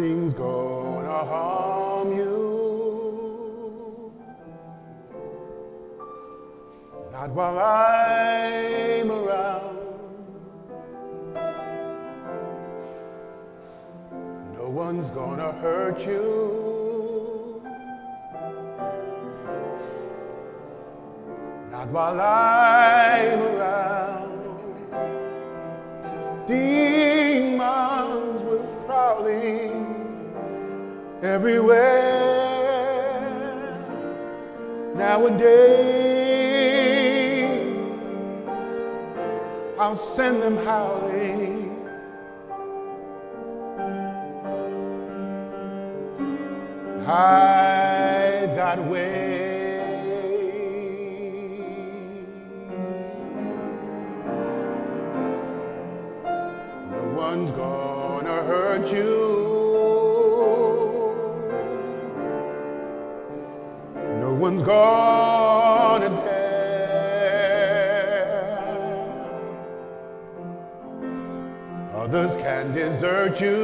Nothing's gonna harm you. Not while I'm around. No one's gonna hurt you. Not while I'm around. Demons will prowling everywhere nowadays. I'll send them howling. I've got ways. No one's gonna hurt you. No one's gonna dare. Others can desert you.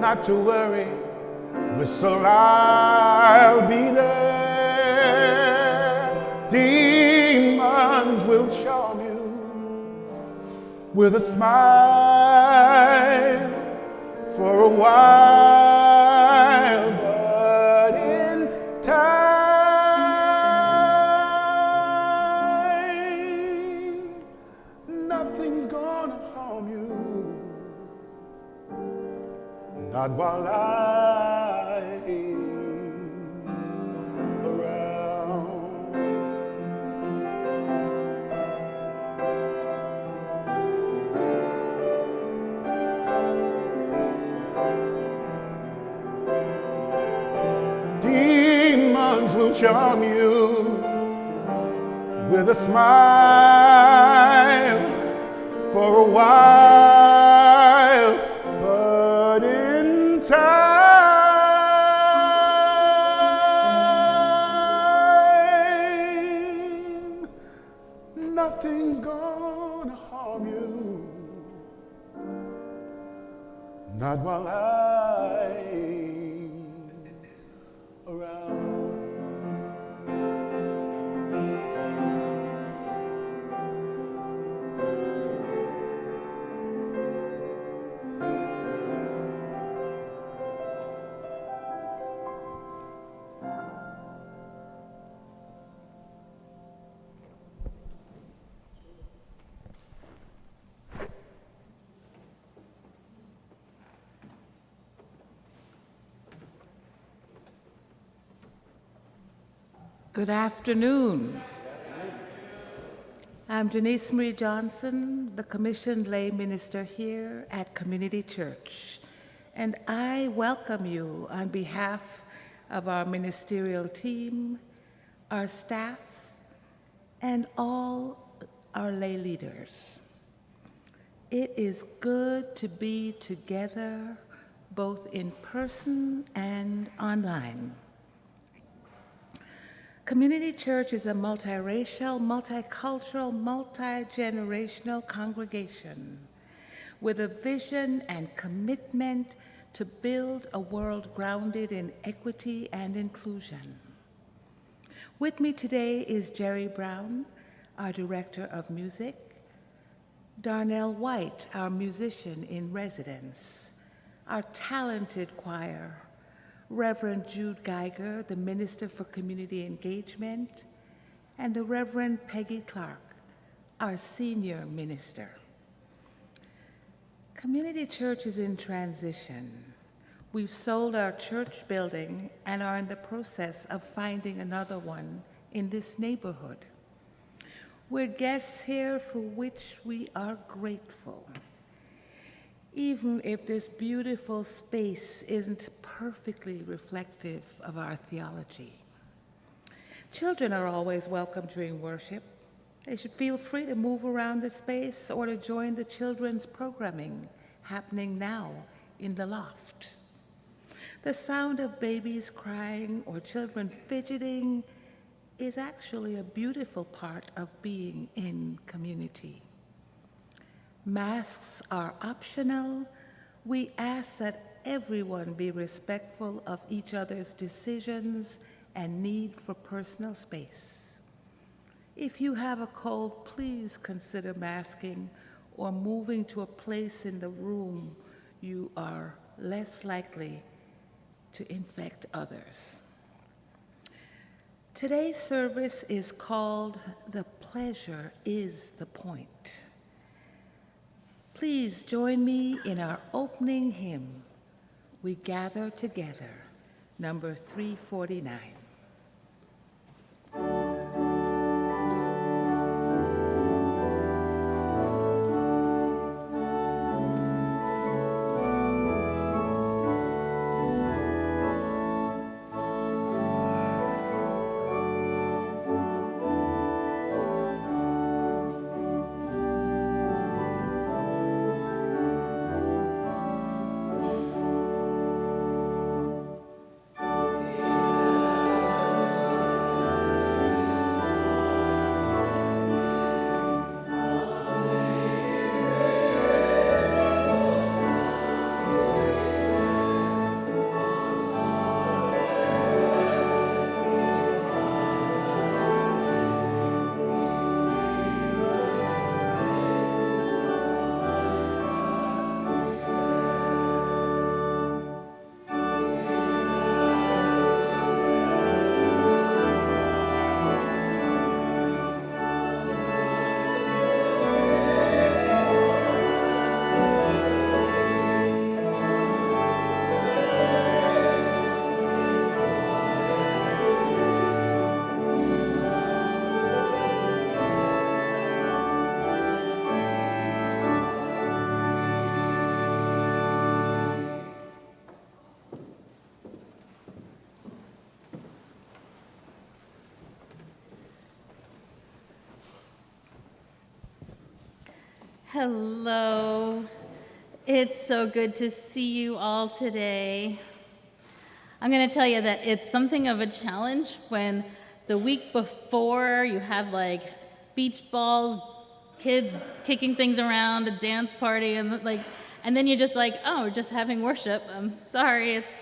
Not to worry, whistle, I'll be there. Demons will charm you with a smile for a while, but in time, nothing's gonna harm you. Not while I'm around. Demons will charm you with a smile for a while, but in time, nothing's gonna harm you. Not while I'm around. Good afternoon. I'm Denise Marie Johnson, the commissioned lay minister here at Community Church, and I welcome you on behalf of our ministerial team, our staff, and all our lay leaders. It is good to be together, both in person and online. Community Church is a multiracial, multicultural, multi-generational congregation with a vision and commitment to build a world grounded in equity and inclusion. With me today is Jerry Brown, our Director of Music, Darnell White, our musician in residence, our talented choir, Reverend Jude Geiger, the Minister for Community Engagement, and the Reverend Peggy Clarke, our Senior Minister. Community Church is in transition. We've sold our church building and are in the process of finding another one in this neighborhood. We're guests here for which we are grateful, even if this beautiful space isn't perfectly reflective of our theology. Children are always welcome during worship. They should feel free to move around the space or to join the children's programming happening now in the loft. The sound of babies crying or children fidgeting is actually a beautiful part of being in community. Masks are optional, We ask that everyone be respectful of each other's decisions and need for personal space. If you have a cold, please consider masking or moving to a place in the room you are less likely to infect others. Today's service is called "The Pleasure is the Point." Please join me in our opening hymn, "We Gather Together," number 349. Hello. It's so good to see you all today. I'm going to tell you that it's something of a challenge when the week before you have like beach balls, kids kicking things around, a dance party, and then you're just like, oh, we're just having worship. I'm sorry, it's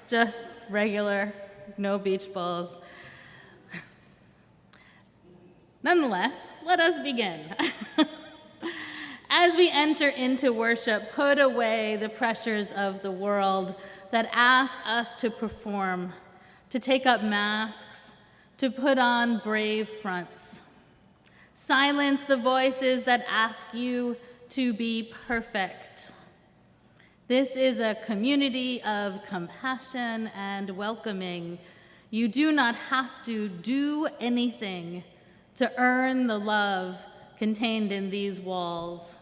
just regular, no beach balls. Nonetheless, let us begin. As we enter into worship, put away the pressures of the world that ask us to perform, to take up masks, to put on brave fronts. Silence the voices that ask you to be perfect. This is a community of compassion and welcoming. You do not have to do anything to earn the love contained in these walls.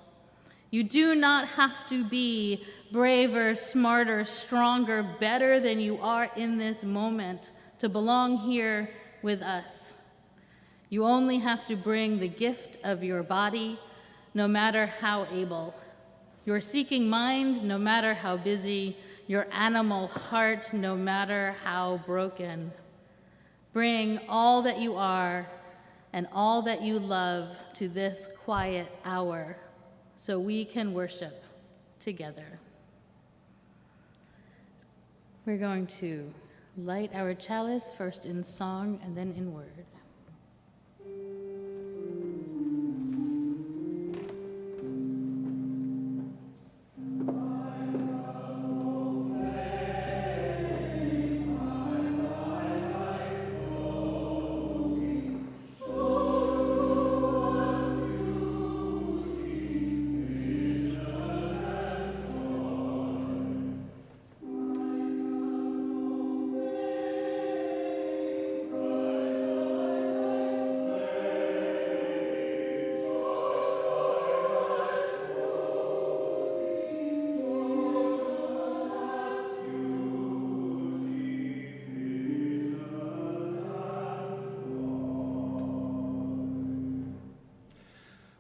You do not have to be braver, smarter, stronger, better than you are in this moment to belong here with us. You only have to bring the gift of your body, no matter how able, your seeking mind, no matter how busy, your animal heart, no matter how broken. Bring all that you are and all that you love to this quiet hour, so we can worship together. We're going to light our chalice first in song and then in word.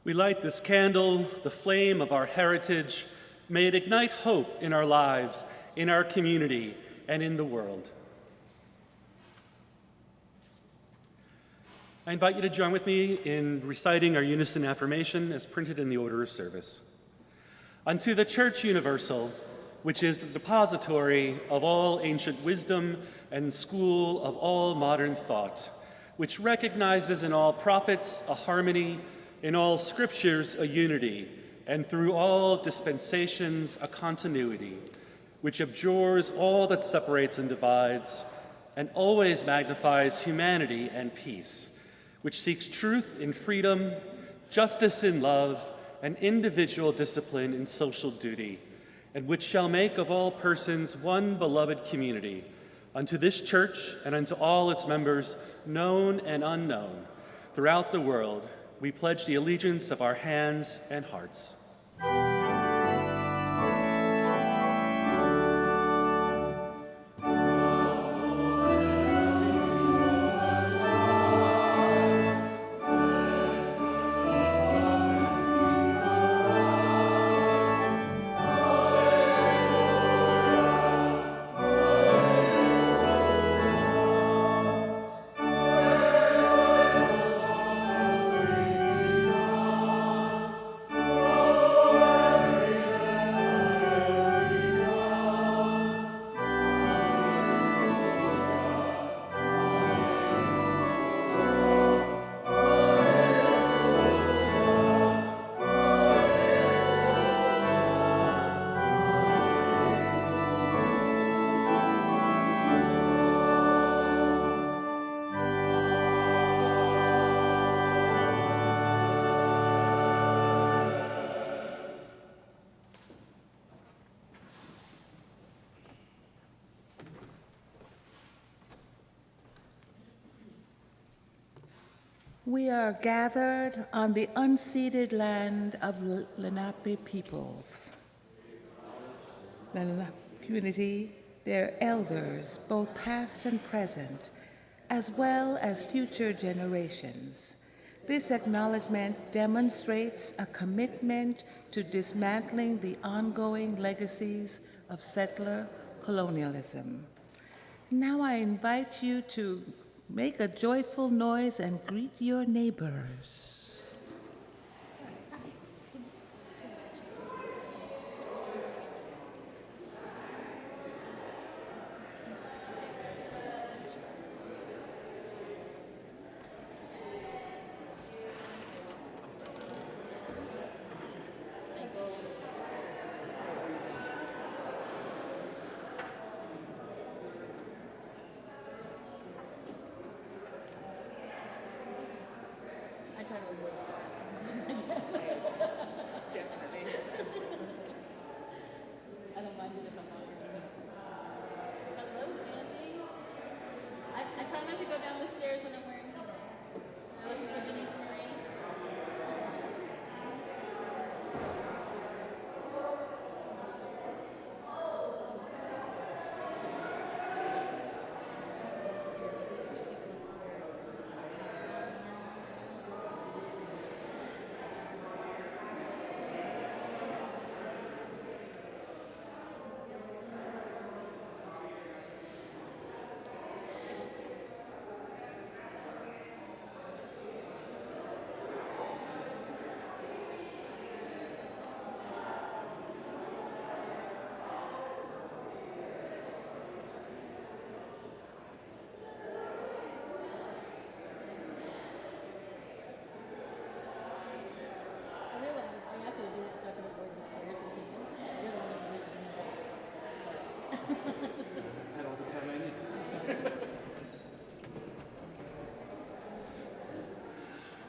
We light this candle, the flame of our heritage. May it ignite hope in our lives, in our community, and in the world. I invite you to join with me in reciting our unison affirmation as printed in the order of service. Unto the Church Universal, which is the depository of all ancient wisdom and school of all modern thought, which recognizes in all prophets a harmony, in all scriptures a unity, and through all dispensations a continuity, which abjures all that separates and divides, and always magnifies humanity and peace, which seeks truth in freedom, justice in love, and individual discipline in social duty, and which shall make of all persons one beloved community, unto this church and unto all its members, known and unknown, throughout the world, we pledge the allegiance of our hands and hearts. We are gathered on the unceded land of Lenape peoples. Lenape community, their elders, both past and present, as well as future generations. This acknowledgement demonstrates a commitment to dismantling the ongoing legacies of settler colonialism. Now I invite you to make a joyful noise and greet your neighbors.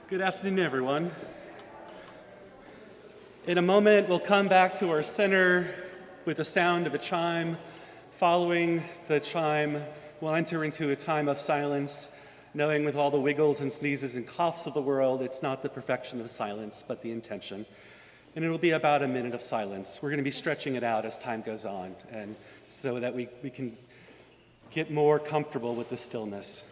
Good afternoon, everyone. In a moment, we'll come back to our center with the sound of a chime. Following the chime, we'll enter into a time of silence, knowing with all the wiggles and sneezes and coughs of the world, it's not the perfection of silence, but the intention. And it'll be about a minute of silence. We're going to be stretching it out as time goes on, and so that we can get more comfortable with the stillness.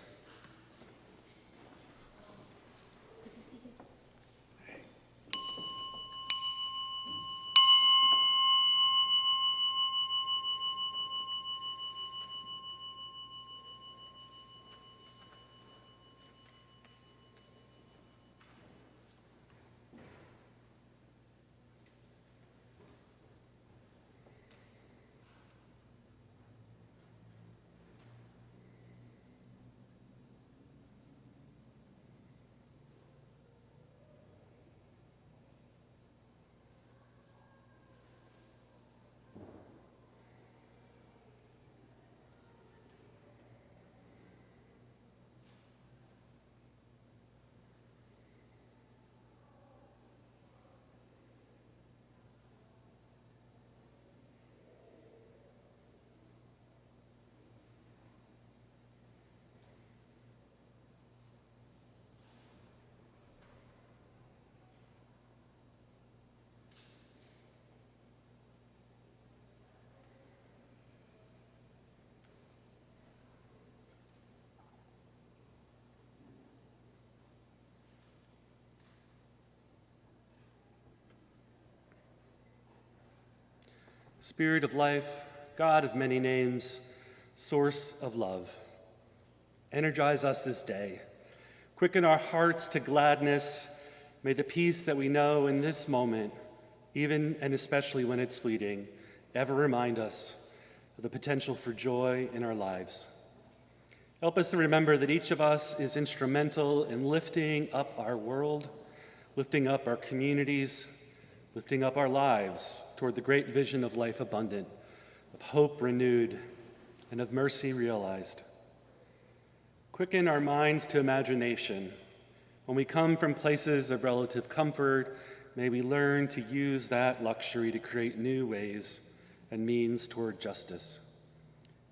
Spirit of life, God of many names, source of love, energize us this day. Quicken our hearts to gladness. May the peace that we know in this moment, even and especially when it's fleeting, ever remind us of the potential for joy in our lives. Help us to remember that each of us is instrumental in lifting up our world, lifting up our communities, lifting up our lives toward the great vision of life abundant, of hope renewed, and of mercy realized. Quicken our minds to imagination. When we come from places of relative comfort, may we learn to use that luxury to create new ways and means toward justice.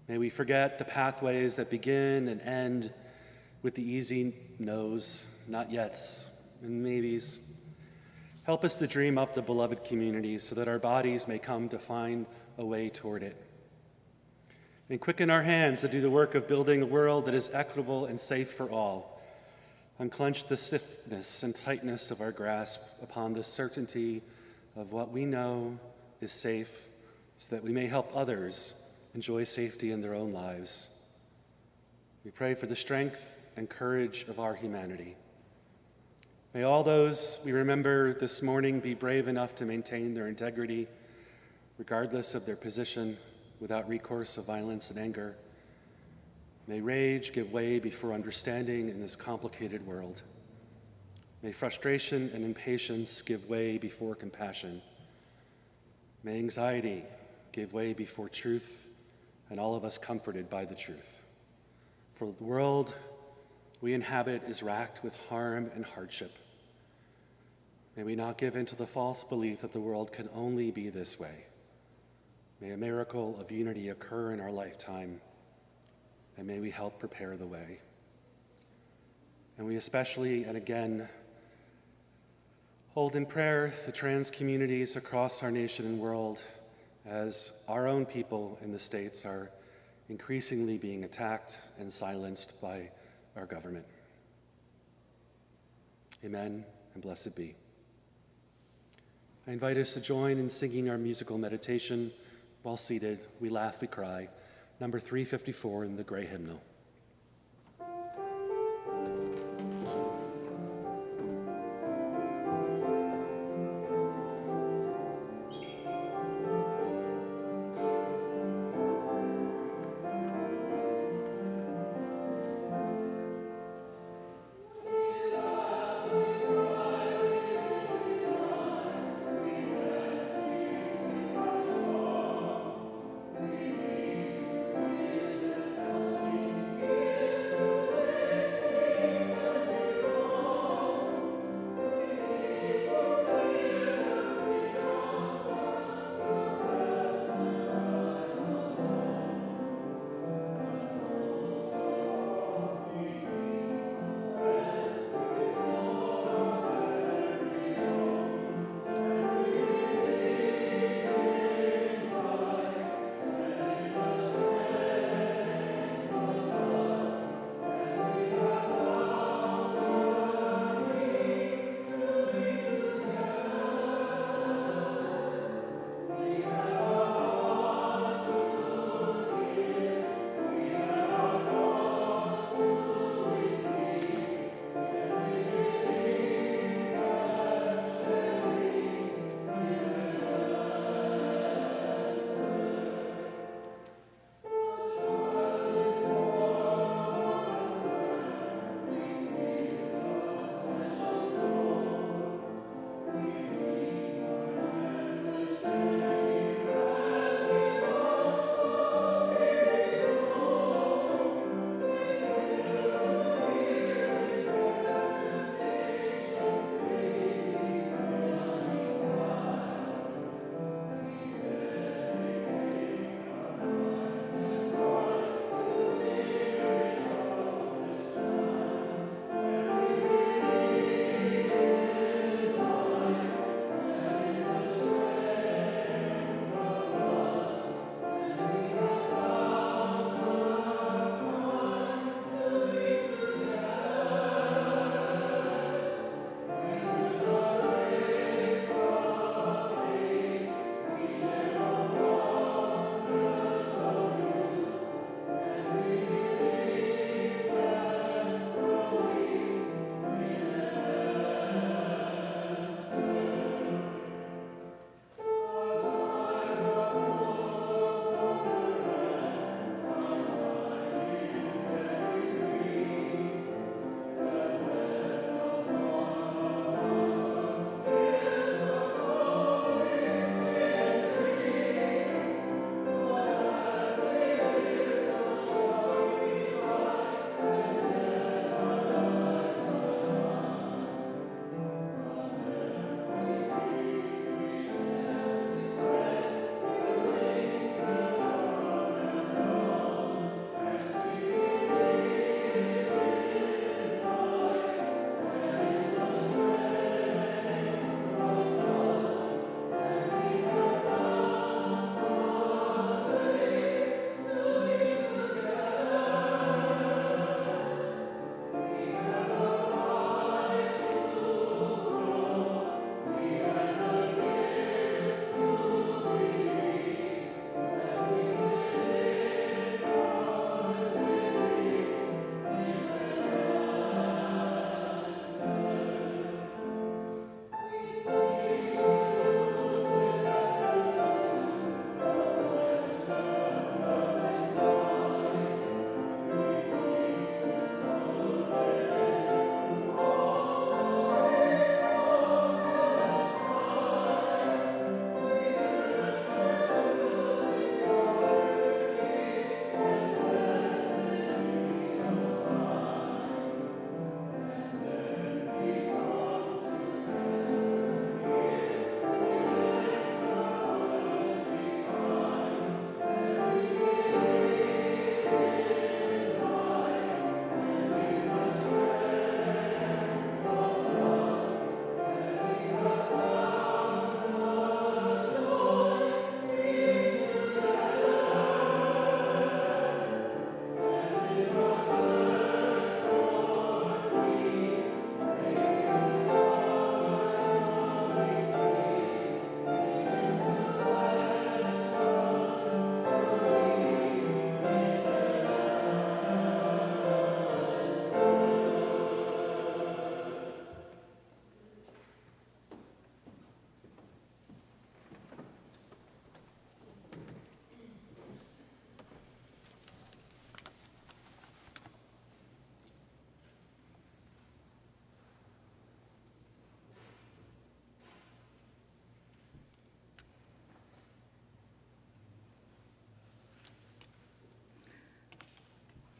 May we forget the pathways that begin and end with the easy no's, not yet's, and maybes. Help us to dream up the beloved community so that our bodies may come to find a way toward it. And quicken our hands to do the work of building a world that is equitable and safe for all. Unclench the stiffness and tightness of our grasp upon the certainty of what we know is safe so that we may help others enjoy safety in their own lives. We pray for the strength and courage of our humanity. May all those we remember this morning be brave enough to maintain their integrity, regardless of their position, without recourse of violence and anger. May rage give way before understanding in this complicated world. May frustration and impatience give way before compassion. May anxiety give way before truth, and all of us comforted by the truth. For the world we inhabit is racked with harm and hardship. May we not give in to the false belief that the world can only be this way. May a miracle of unity occur in our lifetime, and may we help prepare the way. And we especially, and again, hold in prayer the trans communities across our nation and world as our own people in the States are increasingly being attacked and silenced by our government. Amen, and blessed be. I invite us to join in singing our musical meditation. While seated, we laugh, we cry, number 354 in the Gray Hymnal.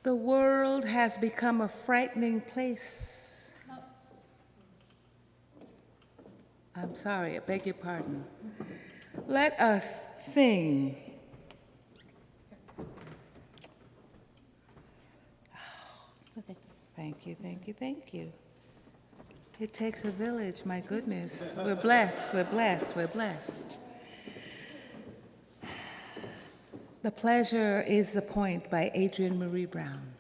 The world has become a frightening place. I'm sorry, I beg your pardon. Let us sing. Thank you, thank you, thank you. It takes a village, my goodness. We're blessed, we're blessed, we're blessed. The Pleasure is the Point by Adrienne Marie Brown.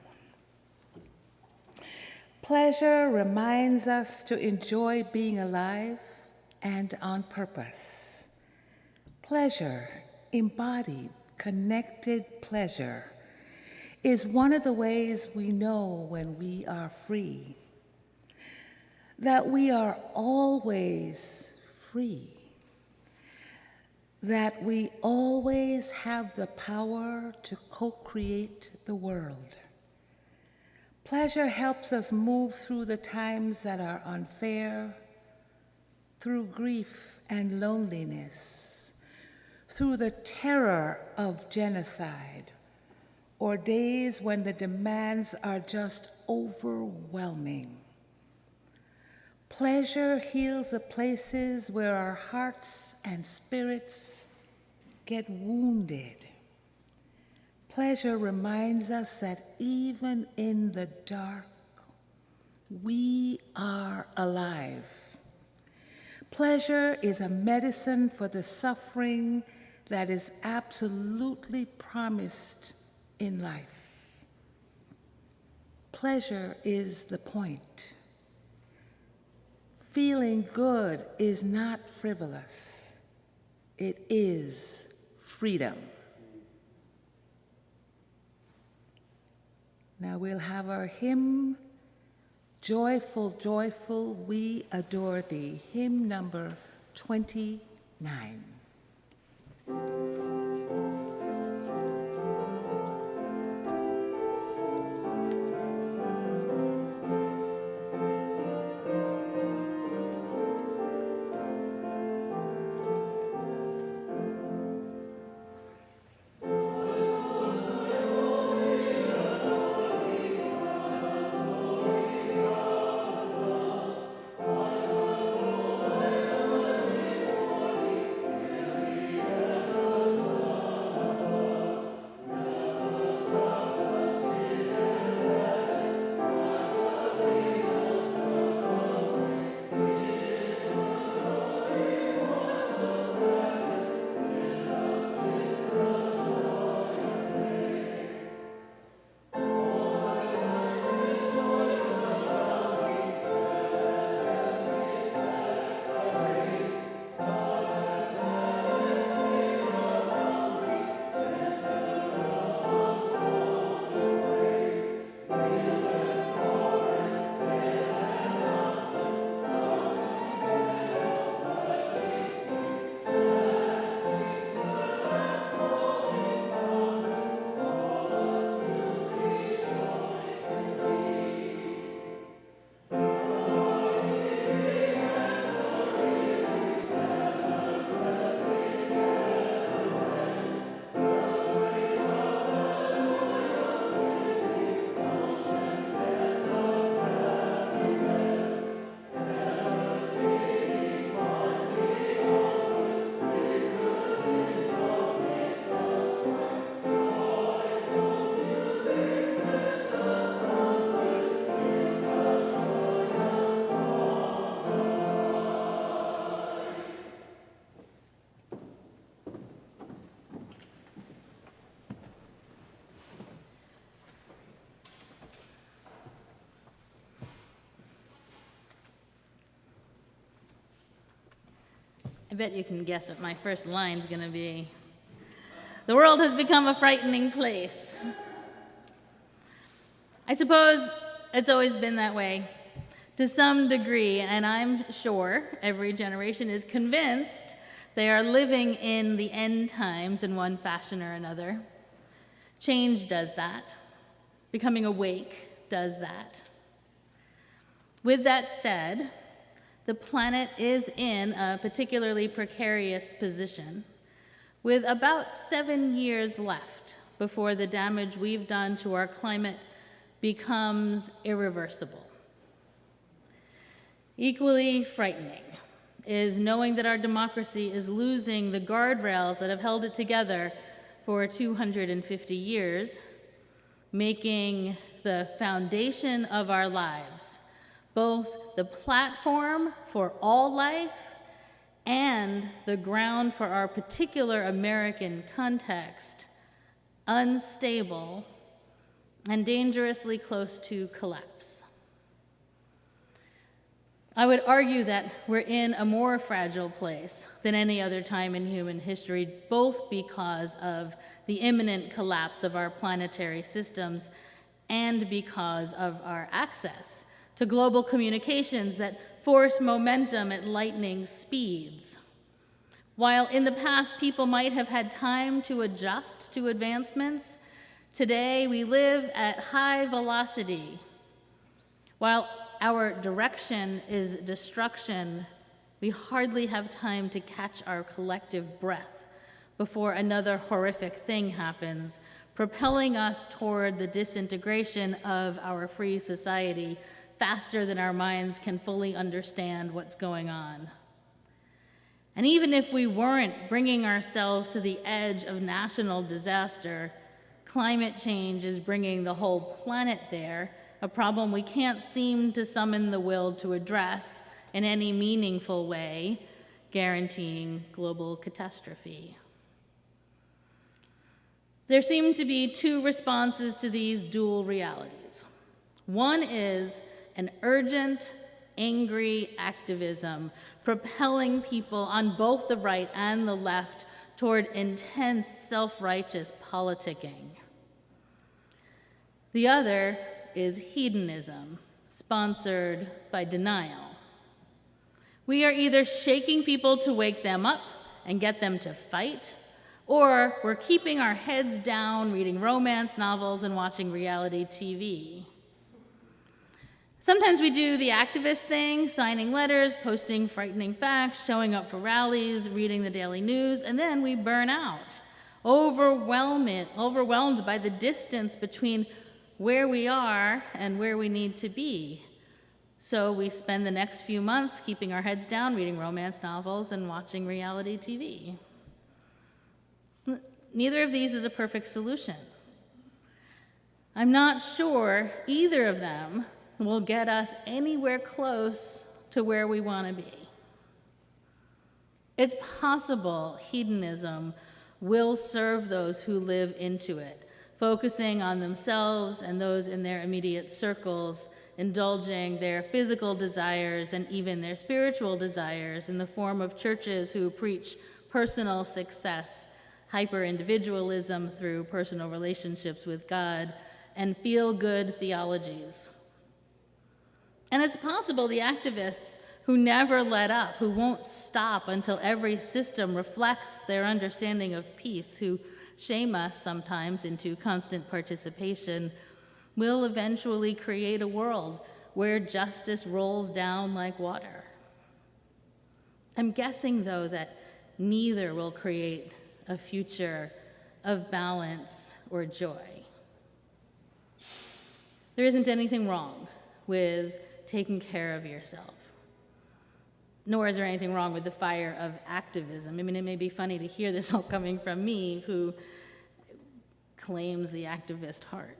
Pleasure reminds us to enjoy being alive and on purpose. Pleasure, embodied, connected pleasure, is one of the ways we know when we are free, that we are always free, that we always have the power to co-create the world. Pleasure helps us move through the times that are unfair, through grief and loneliness, through the terror of genocide, or days when the demands are just overwhelming. Pleasure heals the places where our hearts and spirits get wounded. Pleasure reminds us that even in the dark, we are alive. Pleasure is a medicine for the suffering that is absolutely promised in life. Pleasure is the point. Feeling good is not frivolous. It is freedom. Now we'll have our hymn, Joyful, Joyful, We Adore Thee, hymn number 29. I bet you can guess what my first line's gonna be. The world has become a frightening place. I suppose it's always been that way, to some degree, and I'm sure every generation is convinced they are living in the end times in one fashion or another. Change does that. Becoming awake does that. With that said, the planet is in a particularly precarious position, with about 7 years left before the damage we've done to our climate becomes irreversible. Equally frightening is knowing that our democracy is losing the guardrails that have held it together for 250 years, making the foundation of our lives, both the platform for all life and the ground for our particular American context, unstable and dangerously close to collapse. I would argue that we're in a more fragile place than any other time in human history, both because of the imminent collapse of our planetary systems and because of our access to global communications that force momentum at lightning speeds. While in the past people might have had time to adjust to advancements, today we live at high velocity. While our direction is destruction, we hardly have time to catch our collective breath before another horrific thing happens, propelling us toward the disintegration of our free society faster than our minds can fully understand what's going on. And even if we weren't bringing ourselves to the edge of national disaster, climate change is bringing the whole planet there, a problem we can't seem to summon the will to address in any meaningful way, guaranteeing global catastrophe. There seem to be two responses to these dual realities. One is an urgent, angry activism propelling people on both the right and the left toward intense, self-righteous politicking. The other is hedonism, sponsored by denial. We are either shaking people to wake them up and get them to fight, or we're keeping our heads down, reading romance novels and watching reality TV. Sometimes we do the activist thing, signing letters, posting frightening facts, showing up for rallies, reading the daily news, and then we burn out, overwhelmed by the distance between where we are and where we need to be. So we spend the next few months keeping our heads down, reading romance novels and watching reality TV. Neither of these is a perfect solution. I'm not sure either of them will get us anywhere close to where we want to be. It's possible hedonism will serve those who live into it, focusing on themselves and those in their immediate circles, indulging their physical desires and even their spiritual desires in the form of churches who preach personal success, hyper-individualism through personal relationships with God, and feel-good theologies. And it's possible the activists who never let up, who won't stop until every system reflects their understanding of peace, who shame us sometimes into constant participation, will eventually create a world where justice rolls down like water. I'm guessing, though, that neither will create a future of balance or joy. There isn't anything wrong with taking care of yourself, nor is there anything wrong with the fire of activism. I mean, it may be funny to hear this all coming from me, who claims the activist heart.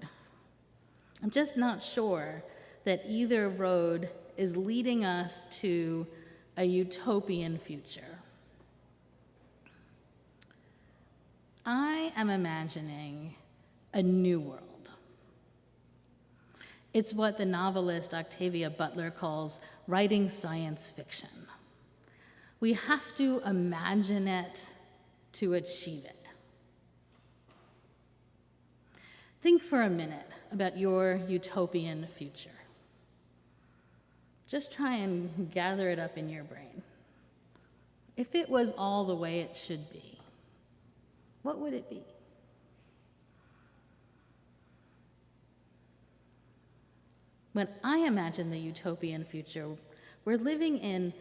I'm just not sure that either road is leading us to a utopian future. I am imagining a new world. It's what the novelist Octavia Butler calls writing science fiction. We have to imagine it to achieve it. Think for a minute about your utopian future. Just try and gather it up in your brain. If it was all the way it should be, what would it be? When I imagine the utopian future, we're living in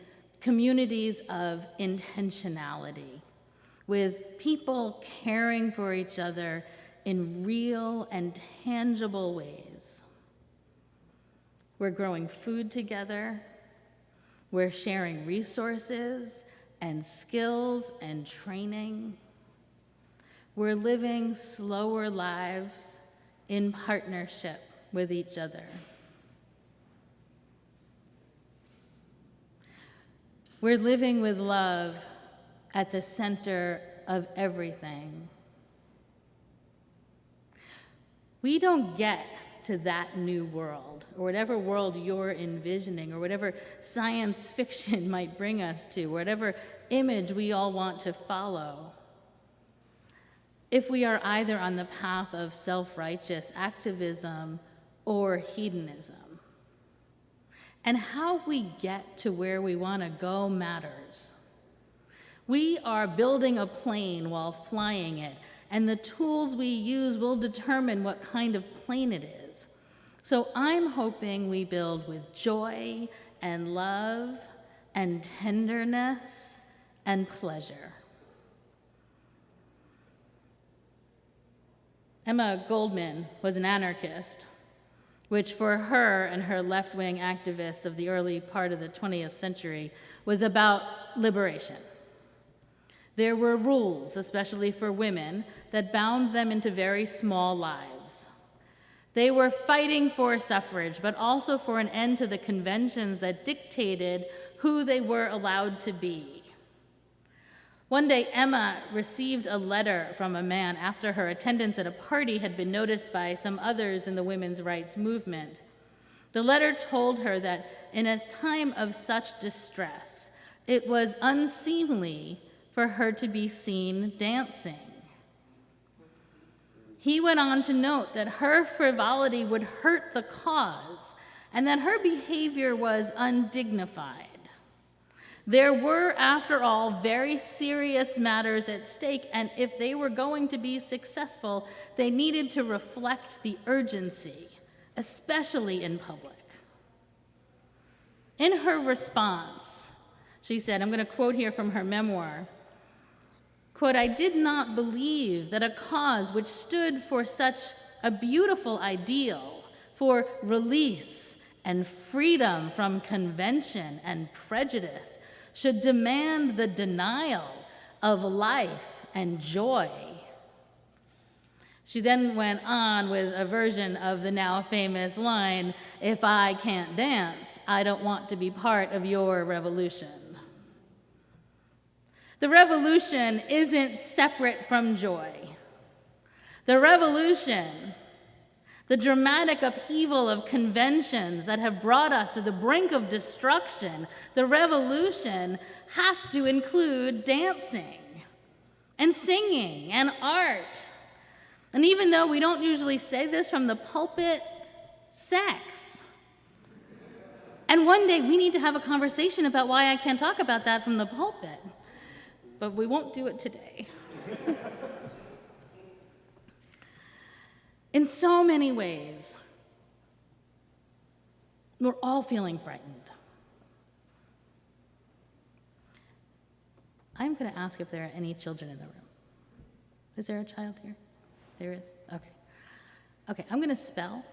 communities of intentionality, with people caring for each other in real and tangible ways. We're growing food together. We're sharing resources and skills and training. We're living slower lives in partnership with each other. We're living with love at the center of everything. We don't get to that new world, or whatever world you're envisioning, or whatever science fiction might bring us to, whatever image we all want to follow, if we are either on the path of self-righteous activism or hedonism. And how we get to where we want to go matters. We are building a plane while flying it, and the tools we use will determine what kind of plane it is. So I'm hoping we build with joy and love and tenderness and pleasure. Emma Goldman was an anarchist, which for her and her left-wing activists of the early part of the 20th century was about liberation. There were rules, especially for women, that bound them into very small lives. They were fighting for suffrage, but also for an end to the conventions that dictated who they were allowed to be. One day, Emma received a letter from a man after her attendance at a party had been noticed by some others in the women's rights movement. The letter told her that in a time of such distress, it was unseemly for her to be seen dancing. He went on to note that her frivolity would hurt the cause and that her behavior was undignified. There were, after all, very serious matters at stake, and if they were going to be successful, they needed to reflect the urgency, especially in public. In her response, she said, I'm going to quote here from her memoir, quote, "I did not believe that a cause which stood for such a beautiful ideal, for release and freedom from convention and prejudice, should demand the denial of life and joy." She then went on with a version of the now famous line, "If I can't dance, I don't want to be part of your revolution." The revolution isn't separate from joy. The revolution, the dramatic upheaval of conventions that have brought us to the brink of destruction, the revolution has to include dancing and singing and art. And even though we don't usually say this from the pulpit, sex. And one day we need to have a conversation about why I can't talk about that from the pulpit. But we won't do it today. In so many ways, we're all feeling frightened. I'm going to ask if there are any children in the room. Is there a child here? There is? Okay. Okay, I'm going to spell.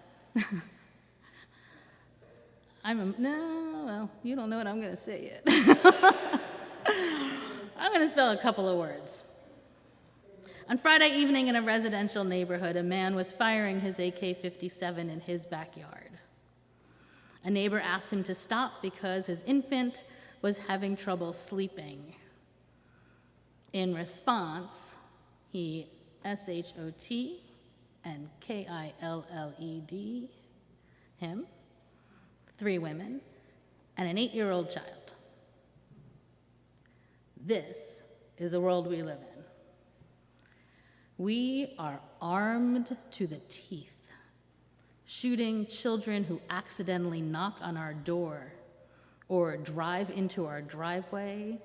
No, well, you don't know what I'm going to say yet. I'm going to spell a couple of words. On Friday evening in a residential neighborhood, a man was firing his AK-57 in his backyard. A neighbor asked him to stop because his infant was having trouble sleeping. In response, he S-H-O-T and K-I-L-L-E-D him, 3 women, and an 8-year-old child. This is the world we live in. We are armed to the teeth, shooting children who accidentally knock on our door or drive into our driveway,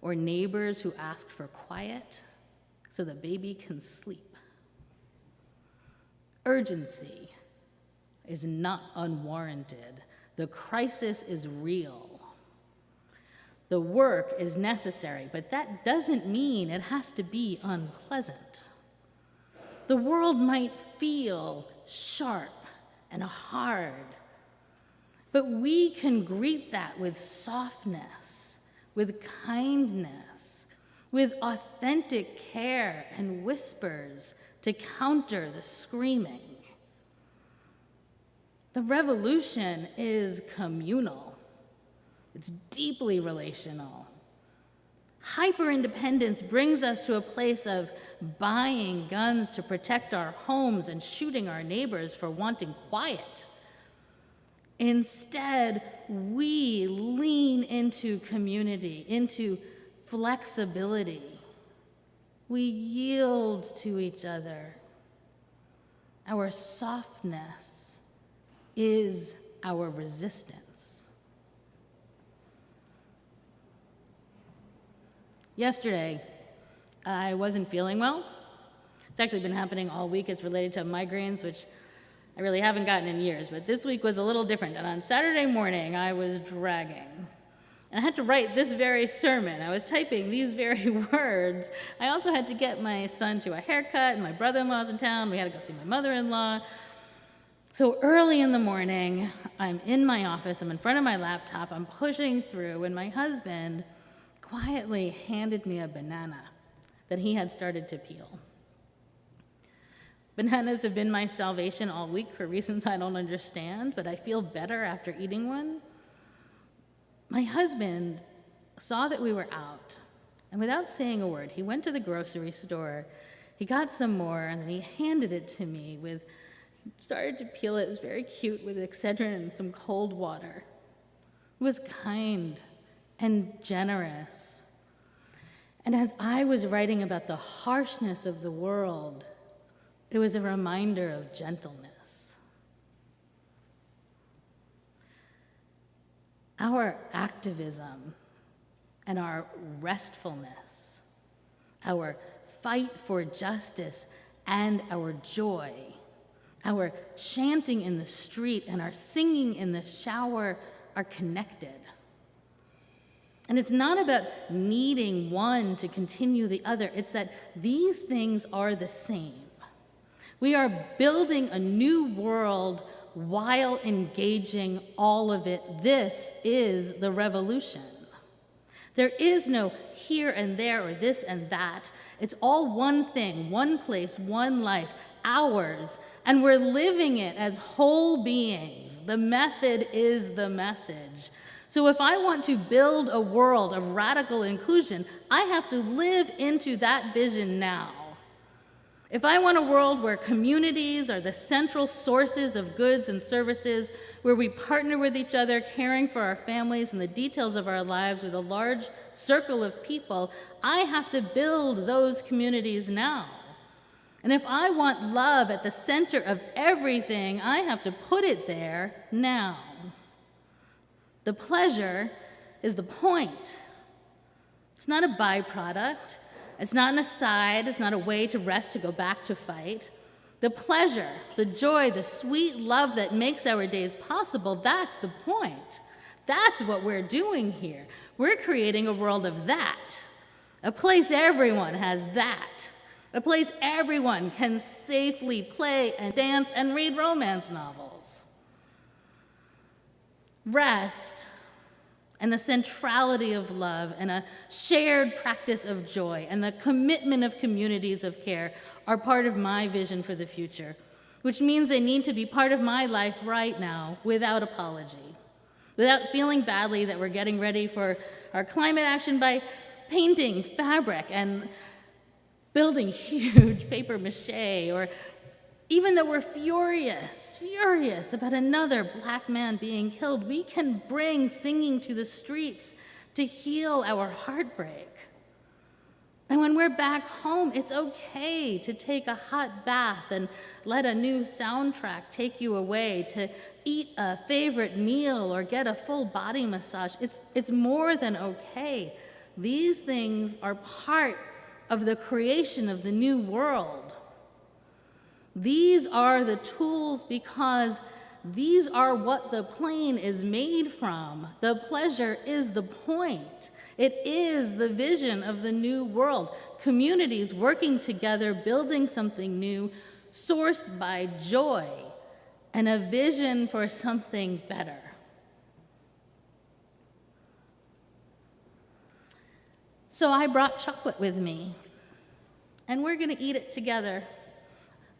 or neighbors who ask for quiet so the baby can sleep. Urgency is not unwarranted. The crisis is real. The work is necessary, but that doesn't mean it has to be unpleasant. The world might feel sharp and hard, But we can greet that with softness, with kindness, with authentic care and whispers to counter the screaming. The revolution is communal. It's deeply relational. Hyper-independence brings us to a place of buying guns to protect our homes and shooting our neighbors for wanting quiet. Instead, we lean into community, into flexibility. We yield to each other. Our softness is our resistance. Yesterday, I wasn't feeling well. It's actually been happening all week. It's related to migraines, which I really haven't gotten in years, but this week was a little different. And on Saturday morning, I was dragging. And I had to write this very sermon. I was typing these very words. I also had to get my son to a haircut, and my brother-in-law's in town. We had to go see my mother-in-law. So early in the morning, I'm in my office. I'm in front of my laptop. I'm pushing through, and my husband quietly handed me a banana that he had started to peel. Bananas have been my salvation all week for reasons I don't understand, but I feel better after eating one. My husband saw that we were out, and without saying a word, he went to the grocery store, he got some more, and then he handed it to me he started to peel it. It was very cute with Excedrin and some cold water. It was kind and generous. And as I was writing about the harshness of the world, it was a reminder of gentleness. Our activism and our restfulness, our fight for justice and our joy, our chanting in the street and our singing in the shower are connected. And it's not about needing one to continue the other. It's that these things are the same. We are building a new world while engaging all of it. This is the revolution. There is no here and there or this and that. It's all one thing, one place, one life, ours, and we're living it as whole beings. The method is the message. So if I want to build a world of radical inclusion, I have to live into that vision now. If I want a world where communities are the central sources of goods and services, where we partner with each other, caring for our families and the details of our lives with a large circle of people, I have to build those communities now. And if I want love at the center of everything, I have to put it there now. The pleasure is the point. It's not a byproduct. It's not an aside. It's not a way to rest to go back to fight. The pleasure, the joy, the sweet love that makes our days possible, that's the point. That's what we're doing here. We're creating a world of that. A place everyone has that. A place everyone can safely play and dance and read romance novels. Rest and the centrality of love and a shared practice of joy and the commitment of communities of care are part of my vision for the future, which means they need to be part of my life right now without apology, without feeling badly that we're getting ready for our climate action by painting fabric and building huge paper mache, or even though we're furious about another Black man being killed, we can bring singing to the streets to heal our heartbreak. And when we're back home, it's okay to take a hot bath and let a new soundtrack take you away, to eat a favorite meal or get a full body massage. It's more than okay. These things are part of the creation of the new world. These are the tools because these are what the plane is made from. The pleasure is the point. It is the vision of the new world. Communities working together, building something new, sourced by joy, and a vision for something better. So I brought chocolate with me, and we're going to eat it together.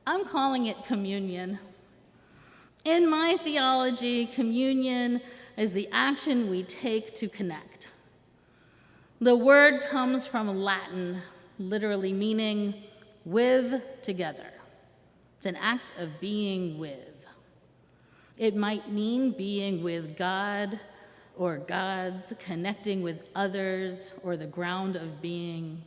I'm calling it communion. In my theology, communion is the action we take to connect. The word comes from Latin, literally meaning with together. It's an act of being with. It might mean being with God or gods, connecting with others, or the ground of being.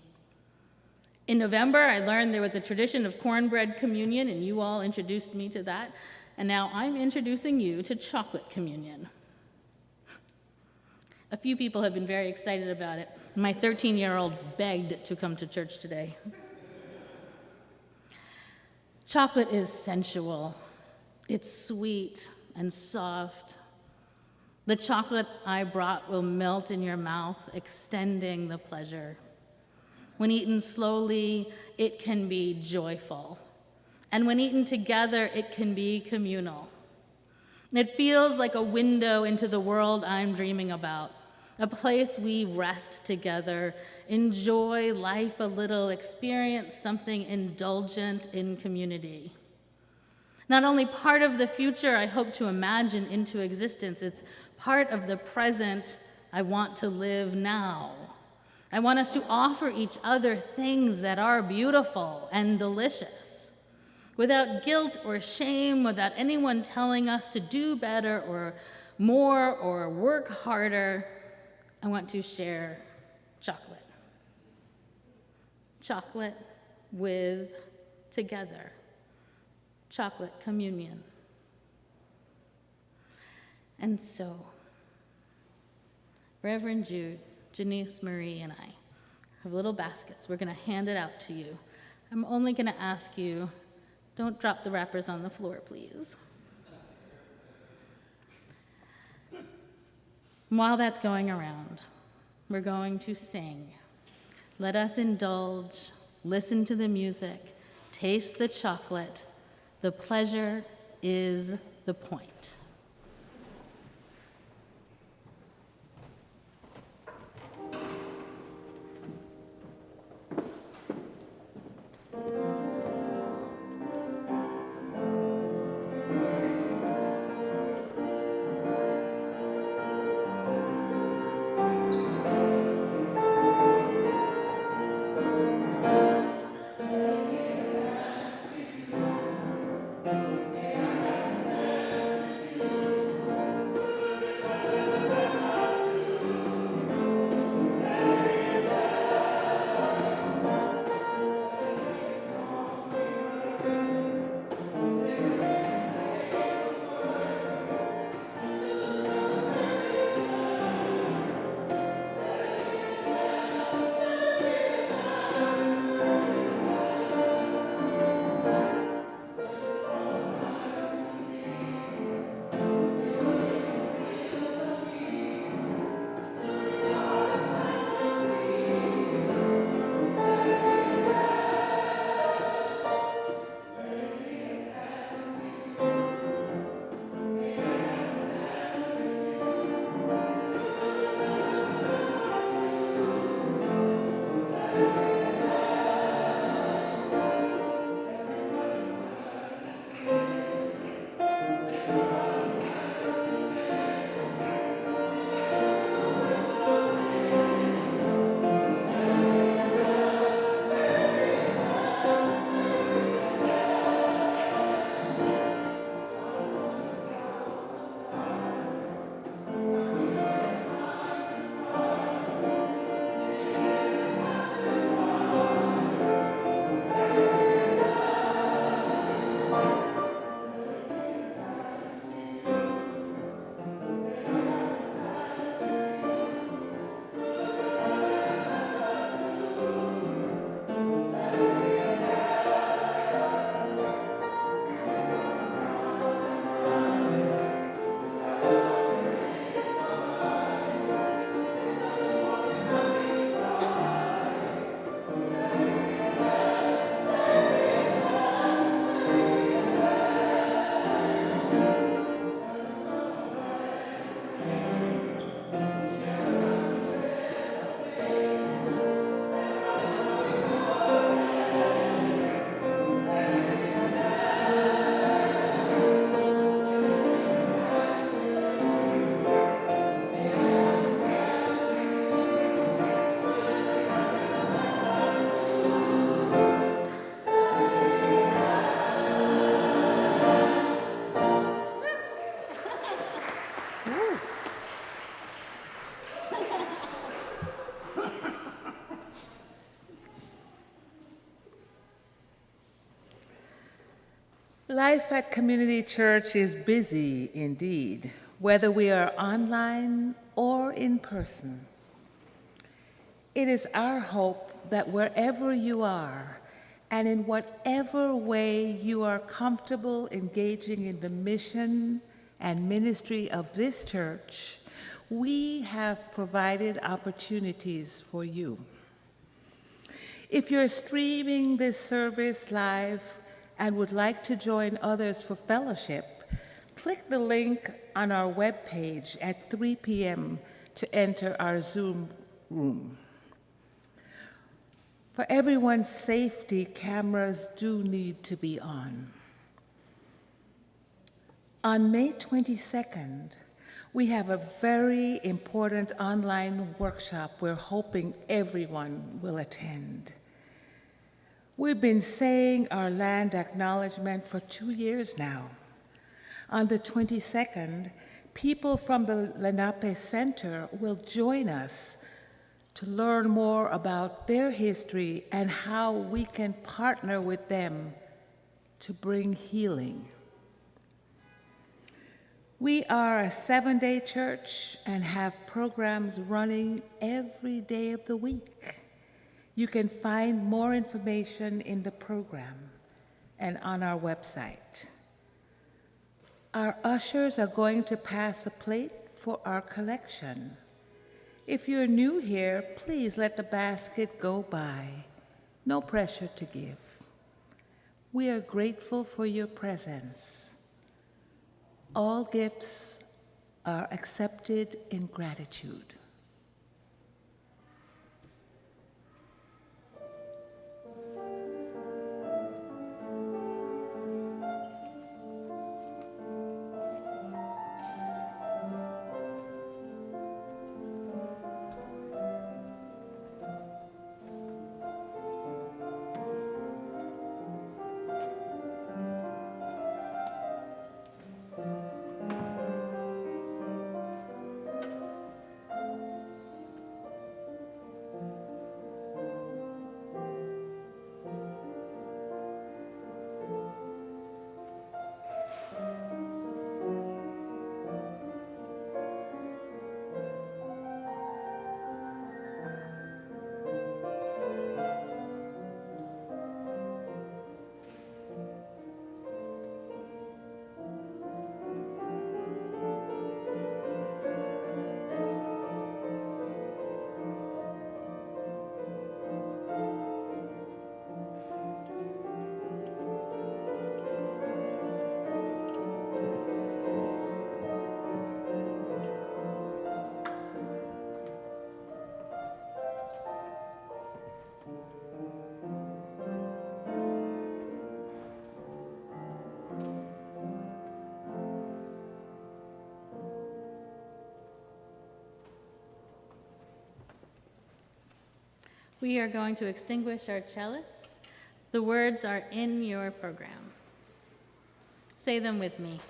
In November, I learned there was a tradition of cornbread communion, and you all introduced me to that. And now I'm introducing you to chocolate communion. A few people have been very excited about it. My 13-year-old begged to come to church today. Chocolate is sensual. It's sweet and soft. The chocolate I brought will melt in your mouth, extending the pleasure. When eaten slowly, it can be joyful. And when eaten together, it can be communal. It feels like a window into the world I'm dreaming about, a place we rest together, enjoy life a little, experience something indulgent in community. Not only part of the future I hope to imagine into existence, it's part of the present I want to live now. I want us to offer each other things that are beautiful and delicious, without guilt or shame, without anyone telling us to do better or more or work harder. I want to share chocolate. Chocolate with together. Chocolate communion. And so, Reverend Jude, Janice, Marie, and I have little baskets. We're going to hand it out to you. I'm only going to ask you, don't drop the wrappers on the floor, please. And while that's going around, we're going to sing. Let us indulge, listen to the music, taste the chocolate. The pleasure is the point. Life at Community Church is busy indeed, whether we are online or in person. It is our hope that wherever you are, and in whatever way you are comfortable engaging in the mission and ministry of this church, we have provided opportunities for you. If you're streaming this service live and would like to join others for fellowship, click the link on our webpage at 3 p.m. to enter our Zoom room. For everyone's safety, cameras do need to be on. On May 22nd, we have a very important online workshop we're hoping everyone will attend. We've been saying our land acknowledgement for 2 years now. On the 22nd, people from the Lenape Center will join us to learn more about their history and how we can partner with them to bring healing. We are a 7-day church and have programs running every day of the week. You can find more information in the program and on our website. Our ushers are going to pass a plate for our collection. If you're new here, please let the basket go by. No pressure to give. We are grateful for your presence. All gifts are accepted in gratitude. We are going to extinguish our chalice. The words are in your program. Say them with me.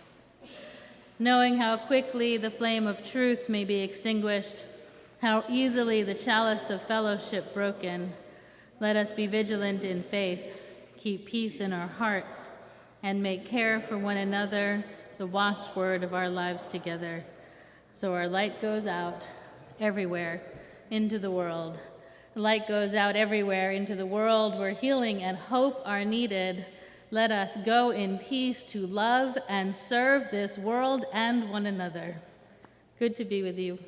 Knowing how quickly the flame of truth may be extinguished, how easily the chalice of fellowship broken, let us be vigilant in faith, keep peace in our hearts, and make care for one another the watchword of our lives together. So our light goes out everywhere into the world. The light goes out everywhere into the world where healing and hope are needed. Let us go in peace to love and serve this world and one another. Good to be with you.